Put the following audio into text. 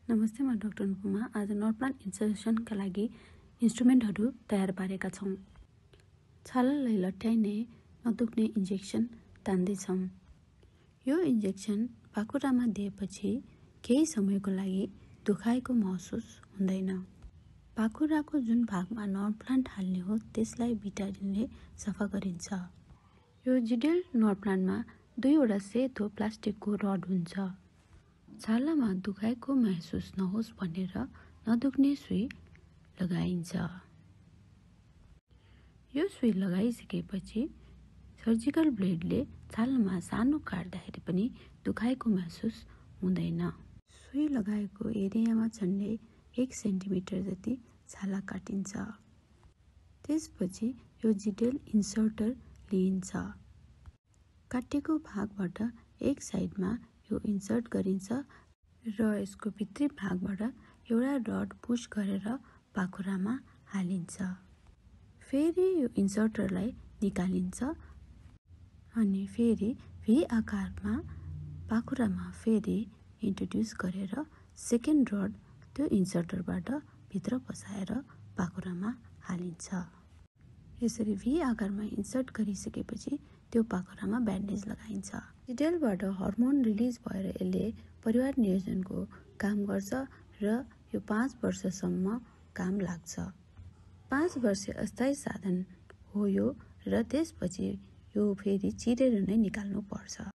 नमस्ते, म डाक्टर अनुपमा। आज नर्भ प्लान्ट इन्सर्सनका लागि इन्स्ट्रुमेन्टहरू तयार पारेका छौँ। छालालाई लट्याइने नदुख्ने इन्जेक्सन तान्दैछौँ। यो इन्जेक्सन पाखुरामा दिएपछि केही समयको लागि दुखाइको महसुस हुँदैन। पाखुराको जुन भागमा नर्भ प्लान्ट हाल्ने हो त्यसलाई बिटाडिनले सफा गरिन्छ। यो जिडेल नर्भ प्लान्टमा 2वटा सेतो प्लास्टिकको रड हुन्छ। छालामा दुखाइको महसुस नहोस् भनेर नदुख्ने सुई लगाइन्छ। यो सुई लगाइसकेपछि सर्जिकल ब्लेडले छालामा सानो काट्दाखेरि पनि दुखाइको महसुस हुँदैन। सुई लगाएको एरियामा झन्डै 1 सेन्टिमिटर जति छाला काटिन्छ। त्यसपछि यो जिडेल इन्सर्टर लिइन्छ। काटेको भागबाट एक साइडमा यो इन्सर्ट गरिन्छ र यसको भित्री भागबाट एउटा रड पुस गरेर पाखुरामा हालिन्छ। फेरि यो इन्सर्टरलाई निकालिन्छ अनि फेरि भी आकारमा पाखुरामा फेरि इन्ट्रोड्युस गरेर सेकेन्ड रड त्यो इन्सर्टरबाट भित्र पसाएर पाखुरामा हालिन्छ। यसरी भी आकारमा इन्सर्ट गरिसकेपछि त्यो पाखुरामा ब्यान्डेज लगाइन्छ। जिडेलबाट हर्मोन रिलिज भएर यसले परिवार नियोजनको काम गर्छ र यो 5 वर्षसम्म काम लाग्छ। 5 वर्ष अस्थायी साधन हो यो र त्यसपछि यो फेरि चिरेर नै निकाल्नु पर्छ।